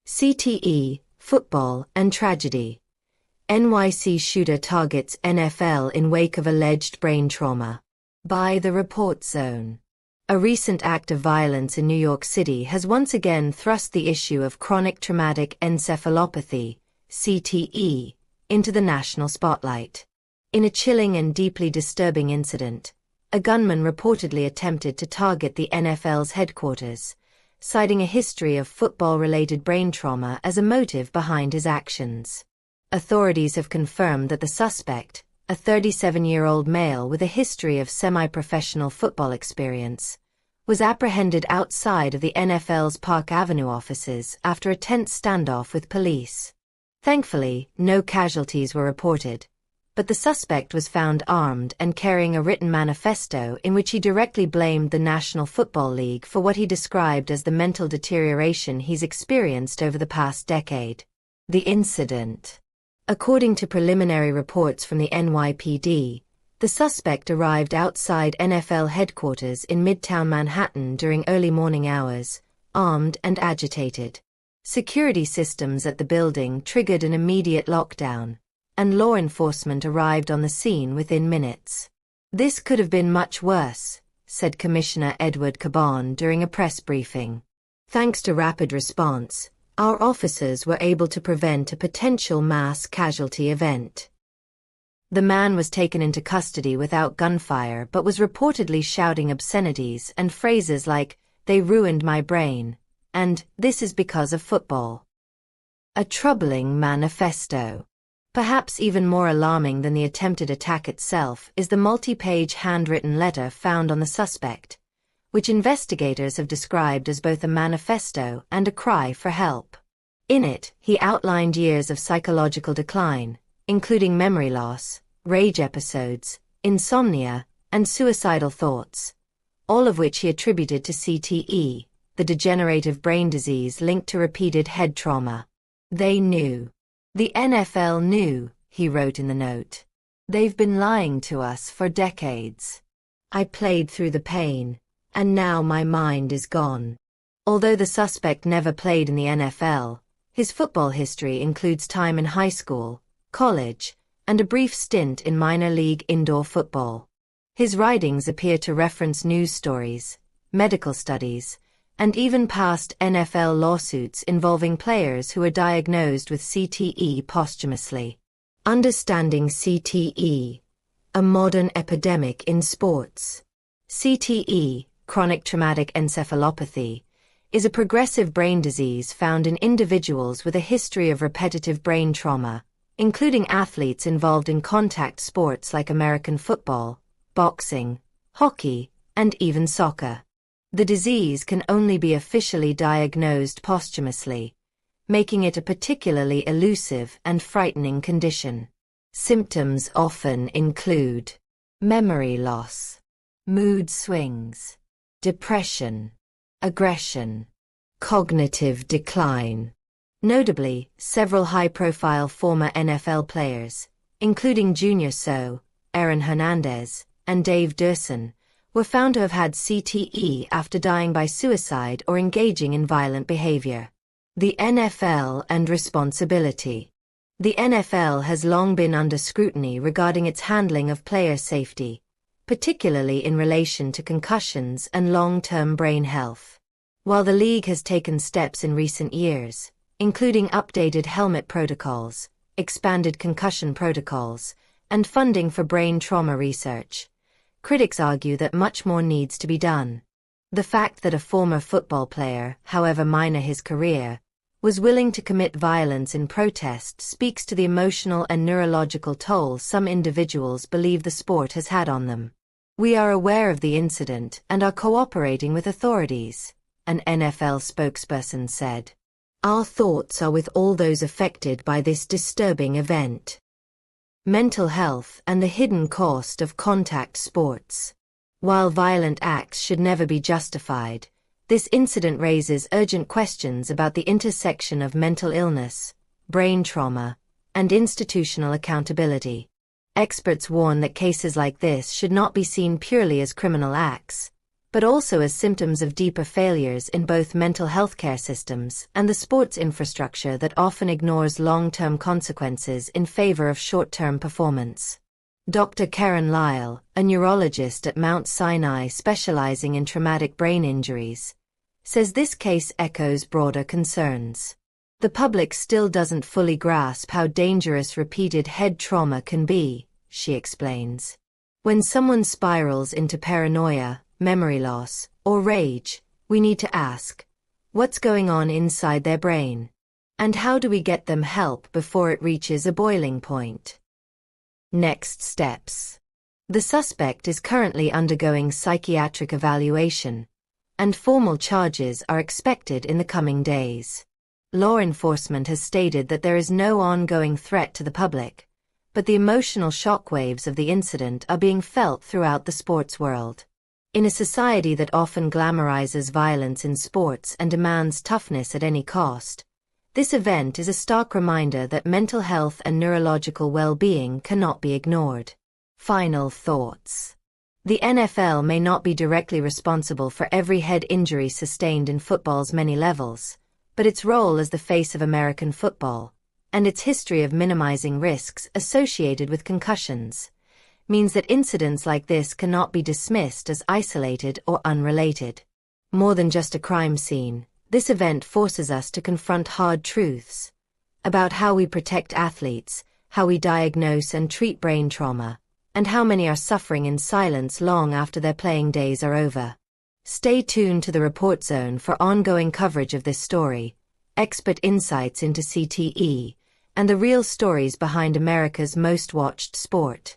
CTE, football and tragedy. NYC shooter targets NFL in wake of alleged brain trauma. By the Report Zone. A recent act of violence in New York City has once again thrust the issue of chronic traumatic encephalopathy, CTE, into the national spotlight. In a chilling and deeply disturbing incident, a gunman reportedly attempted to target the NFL's headquarters, citing a history of football-related brain trauma as a motive behind his actions. Authorities have confirmed that the suspect, a 37-year-old male with a history of semi-professional football experience, was apprehended outside of the NFL's Park Avenue offices after a tense standoff with police. Thankfully, no casualties were reported, but the suspect was found armed and carrying a written manifesto in which he directly blamed the National Football League for what he described as the mental deterioration he's experienced over the past decade. The incident. According to preliminary reports from the NYPD, the suspect arrived outside NFL headquarters in Midtown Manhattan during early morning hours, armed and agitated. Security systems at the building triggered an immediate lockdown, and law enforcement arrived on the scene within minutes. "This could have been much worse," said Commissioner Edward Caban during a press briefing. "Thanks to rapid response, our officers were able to prevent a potential mass casualty event." The man was taken into custody without gunfire but was reportedly shouting obscenities and phrases like, "They ruined my brain," and "This is because of football." A troubling manifesto. Perhaps even more alarming than the attempted attack itself is the multi-page handwritten letter found on the suspect, which investigators have described as both a manifesto and a cry for help. In it, he outlined years of psychological decline, including memory loss, rage episodes, insomnia, and suicidal thoughts, all of which he attributed to CTE, the degenerative brain disease linked to repeated head trauma. "They knew. The NFL knew," he wrote in the note. "They've been lying to us for decades. I played through the pain, and now my mind is gone." Although the suspect never played in the NFL, his football history includes time in high school, college, and a brief stint in minor league indoor football. His writings appear to reference news stories, medical studies, and even past NFL lawsuits involving players who were diagnosed with CTE posthumously. Understanding CTE, a modern epidemic in sports. CTE, chronic traumatic encephalopathy, is a progressive brain disease found in individuals with a history of repetitive brain trauma, including athletes involved in contact sports like American football, boxing, hockey, and even soccer. The disease can only be officially diagnosed posthumously, making it a particularly elusive and frightening condition. Symptoms often include memory loss, mood swings, depression, aggression, cognitive decline. Notably, several high-profile former NFL players, including Junior Seau, Aaron Hernandez, and Dave Durson, were found to have had CTE after dying by suicide or engaging in violent behavior. The NFL and responsibility. The NFL has long been under scrutiny regarding its handling of player safety, particularly in relation to concussions and long-term brain health. While the league has taken steps in recent years, including updated helmet protocols, expanded concussion protocols, and funding for brain trauma research, critics argue that much more needs to be done. The fact that a former football player, however minor his career, was willing to commit violence in protest speaks to the emotional and neurological toll some individuals believe the sport has had on them. "We are aware of the incident and are cooperating with authorities," an NFL spokesperson said. "Our thoughts are with all those affected by this disturbing event." Mental health and the hidden cost of contact sports. While violent acts should never be justified, this incident raises urgent questions about the intersection of mental illness, brain trauma, and institutional accountability. Experts warn that cases like this should not be seen purely as criminal acts, but also as symptoms of deeper failures in both mental health care systems and the sports infrastructure that often ignores long-term consequences in favor of short-term performance. Dr. Karen Lyle, a neurologist at Mount Sinai specializing in traumatic brain injuries, says this case echoes broader concerns. The public still doesn't fully grasp how dangerous repeated head trauma can be, she explains. When someone spirals into paranoia, memory loss, or rage, we need to ask, what's going on inside their brain? And how do we get them help before it reaches a boiling point? Next steps. The suspect is currently undergoing psychiatric evaluation, and formal charges are expected in the coming days. Law enforcement has stated that there is no ongoing threat to the public, but the emotional shockwaves of the incident are being felt throughout the sports world. In a society that often glamorizes violence in sports and demands toughness at any cost, this event is a stark reminder that mental health and neurological well-being cannot be ignored. Final thoughts. The NFL may not be directly responsible for every head injury sustained in football's many levels, but its role as the face of American football, and its history of minimizing risks associated with concussions, means that incidents like this cannot be dismissed as isolated or unrelated. More than just a crime scene, this event forces us to confront hard truths about how we protect athletes, how we diagnose and treat brain trauma, and how many are suffering in silence long after their playing days are over. Stay tuned to the Report Zone for ongoing coverage of this story, expert insights into CTE, and the real stories behind America's most watched sport.